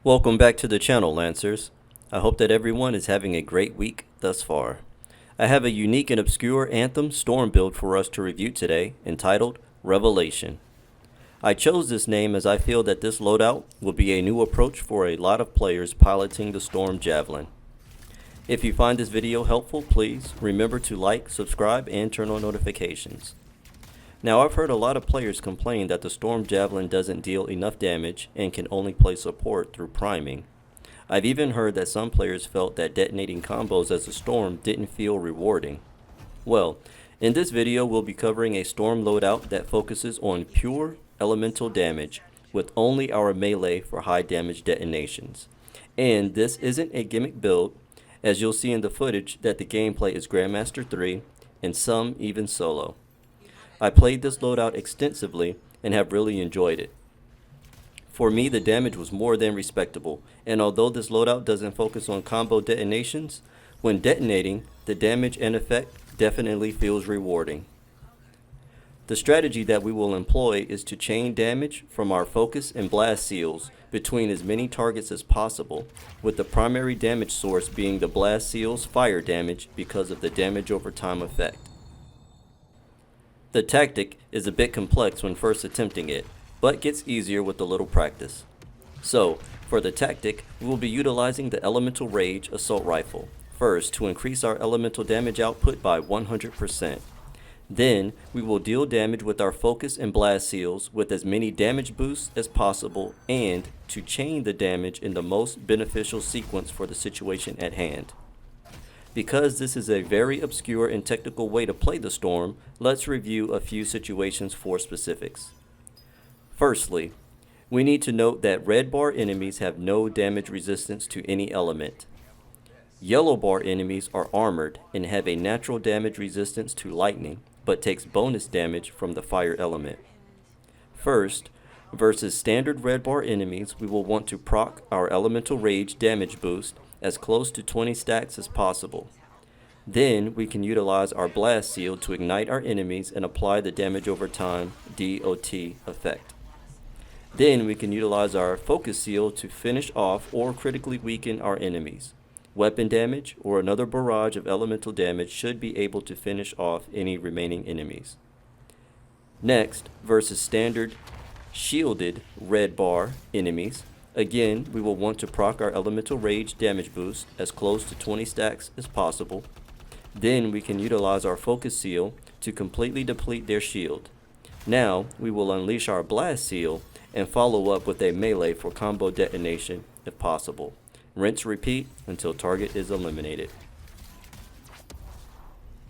Welcome back to the channel, Lancers. I hope that everyone is having a great week thus far. I have a unique and obscure Anthem Storm build for us to review today, entitled Revelation. I chose this name as I feel that this loadout will be a new approach for a lot of players piloting the Storm Javelin. If you find this video helpful, please remember to like, subscribe, and turn on notifications. Now, I've heard a lot of players complain that the Storm Javelin doesn't deal enough damage and can only play support through priming. I've even heard that some players felt that detonating combos as a Storm didn't feel rewarding. Well, in this video we'll be covering a Storm loadout that focuses on pure elemental damage with only our melee for high damage detonations. And this isn't a gimmick build, as you'll see in the footage that the gameplay is Grandmaster 3 and some even solo. I played this loadout extensively and have really enjoyed it. For me, the damage was more than respectable, and although this loadout doesn't focus on combo detonations, when detonating, the damage and effect definitely feels rewarding. The strategy that we will employ is to chain damage from our focus and blast seals between as many targets as possible, with the primary damage source being the blast seal's fire damage because of the damage over time effect. The tactic is a bit complex when first attempting it, but gets easier with a little practice. So, for the tactic, we will be utilizing the Elemental Rage Assault Rifle, first to increase our elemental damage output by 100%. Then, we will deal damage with our focus and blast seals with as many damage boosts as possible and to chain the damage in the most beneficial sequence for the situation at hand. Because this is a very obscure and technical way to play the Storm, let's review a few situations for specifics. Firstly, we need to note that red bar enemies have no damage resistance to any element. Yellow bar enemies are armored and have a natural damage resistance to lightning, but takes bonus damage from the fire element. First, versus standard red bar enemies, we will want to proc our Elemental Rage damage boost as close to 20 stacks as possible. Then we can utilize our blast seal to ignite our enemies and apply the damage over time DOT effect. Then we can utilize our focus seal to finish off or critically weaken our enemies. Weapon damage or another barrage of elemental damage should be able to finish off any remaining enemies. Next, versus standard shielded red bar enemies, again, we will want to proc our Elemental Rage damage boost as close to 20 stacks as possible. Then we can utilize our focus seal to completely deplete their shield. Now, we will unleash our blast seal and follow up with a melee for combo detonation if possible. Rinse repeat until target is eliminated.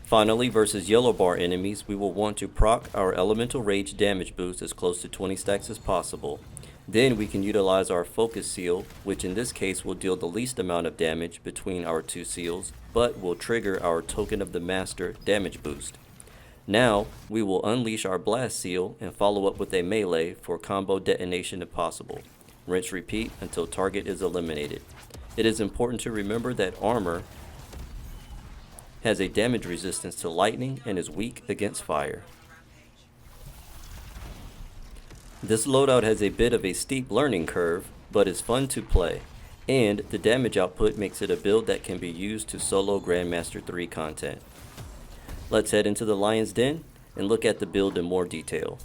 Finally, versus yellow bar enemies, we will want to proc our Elemental Rage damage boost as close to 20 stacks as possible. Then we can utilize our focus seal, which in this case will deal the least amount of damage between our two seals, but will trigger our Token of the Master damage boost. Now, we will unleash our blast seal and follow up with a melee for combo detonation if possible. Rinse repeat until target is eliminated. It is important to remember that armor has a damage resistance to lightning and is weak against fire. This loadout has a bit of a steep learning curve, but is fun to play, and the damage output makes it a build that can be used to solo Grandmaster 3 content. Let's head into the Lion's Den and look at the build in more detail.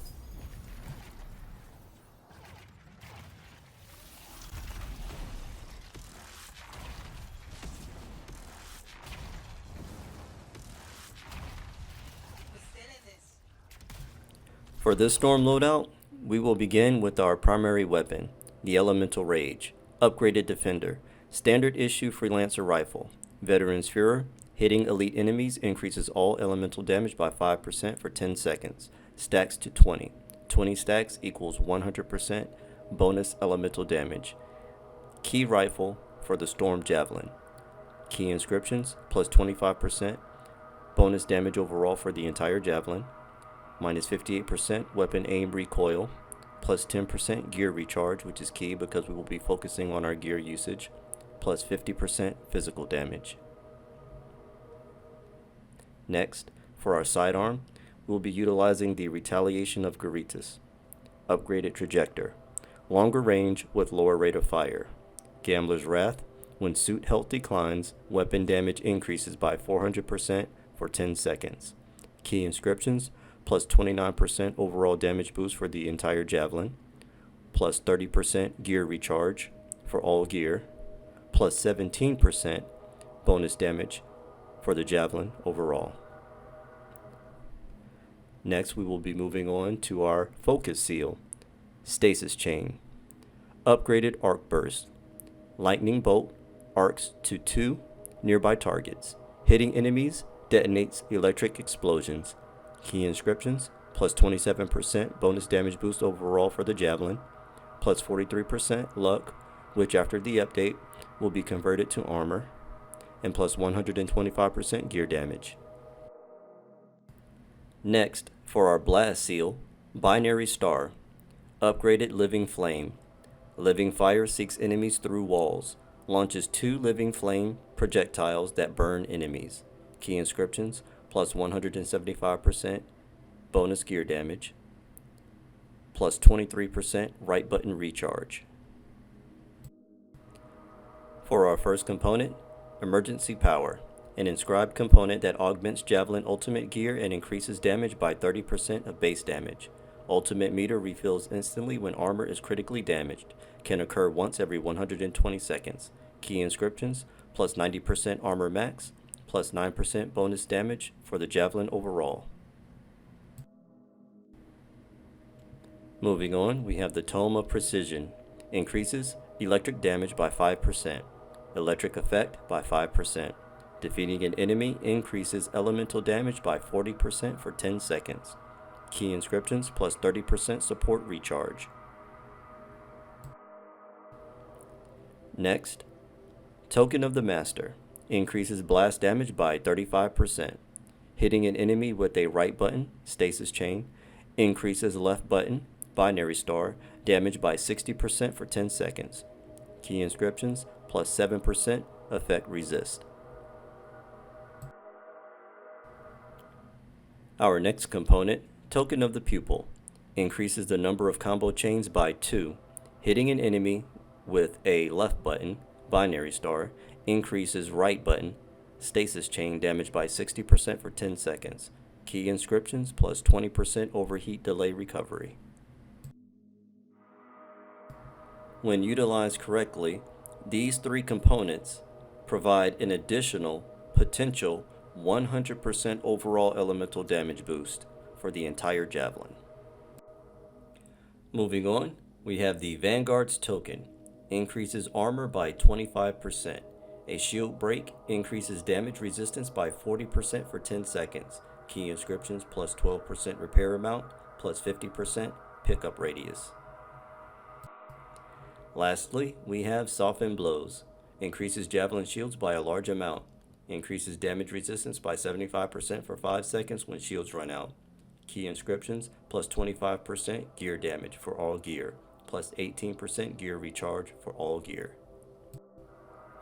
For this Storm loadout, we will begin with our primary weapon, the Elemental Rage, Upgraded Defender, Standard Issue Freelancer Rifle, Veteran's Führer. Hitting elite enemies increases all elemental damage by 5% for 10 seconds, stacks to 20. 20 stacks equals 100% bonus elemental damage. Key Rifle for the Storm Javelin. Key Inscriptions plus 25% bonus damage overall for the entire Javelin, minus 58% weapon aim recoil, plus 10% gear recharge, which is key because we will be focusing on our gear usage, plus 50% physical damage. Next, for our sidearm, we will be utilizing the Retaliation of Garitas, Upgraded Trajector, longer range with lower rate of fire. Gambler's Wrath. When suit health declines, weapon damage increases by 400% for 10 seconds. Key inscriptions, plus 29% overall damage boost for the entire javelin, plus 30% gear recharge for all gear, plus 17% bonus damage for the javelin overall. Next, we will be moving on to our focus seal, Stasis Chain. Upgraded Arc Burst. Lightning Bolt arcs to 2 nearby targets. Hitting enemies detonates electric explosions. Key inscriptions, plus 27% bonus damage boost overall for the javelin, plus 43% luck, which after the update will be converted to armor, and plus 125% gear damage. Next, for our blast seal, Binary Star. Upgraded Living Flame. Living Fire seeks enemies through walls. Launches 2 living flame projectiles that burn enemies. Key inscriptions, plus 175% bonus gear damage, plus 23% right button recharge. For our first component, Emergency Power. An inscribed component that augments Javelin ultimate gear and increases damage by 30% of base damage. Ultimate meter refills instantly when armor is critically damaged. Can occur once every 120 seconds. Key inscriptions, plus 90% armor max, plus 9% bonus damage for the javelin overall. Moving on, we have the Tome of Precision. Increases electric damage by 5%. Electric effect by 5%. Defeating an enemy increases elemental damage by 40% for 10 seconds. Key inscriptions, plus 30% support recharge. Next, Token of the Master. Increases blast damage by 35%. Hitting an enemy with a right button, Stasis Chain, increases left button, Binary Star, damage by 60% for 10 seconds. Key inscriptions, plus 7% effect resist. Our next component, Token of the Pupil, increases the number of combo chains by 2. Hitting an enemy with a left button, Binary Star, increases right button, Stasis Chain, damage by 60% for 10 seconds. Key inscriptions, plus 20% overheat delay recovery. When utilized correctly, these 3 components provide an additional potential 100% overall elemental damage boost for the entire javelin. Moving on, we have the Vanguard's Token. Increases armor by 25%. A shield break increases damage resistance by 40% for 10 seconds. Key inscriptions, plus 12% repair amount, plus 50% pickup radius. Lastly, we have Soften Blows. Increases javelin shields by a large amount. Increases damage resistance by 75% for 5 seconds when shields run out. Key inscriptions, plus 25% gear damage for all gear, plus 18% gear recharge for all gear.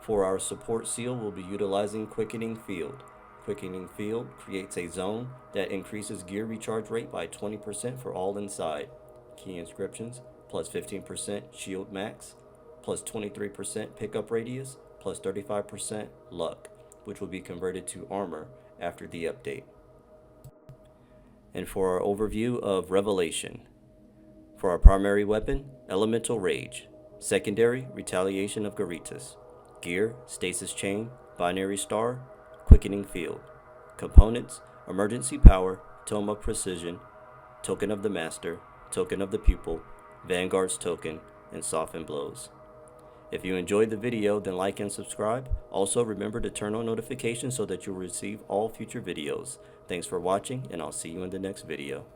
For our support seal, we'll be utilizing Quickening Field. Quickening Field creates a zone that increases gear recharge rate by 20% for all inside. Key inscriptions, plus 15% shield max, plus 23% pickup radius, plus 35% luck, which will be converted to armor after the update. And for our overview of Revelation, for our primary weapon, Elemental Rage. Secondary, Retaliation of Garitas. Gear, Stasis Chain, Binary Star, Quickening Field. Components, Emergency Power, Tome of Precision, Token of the Master, Token of the Pupil, Vanguard's Token, and Soften Blows. If you enjoyed the video, then like and subscribe. Also, remember to turn on notifications so that you'll receive all future videos. Thanks for watching, and I'll see you in the next video.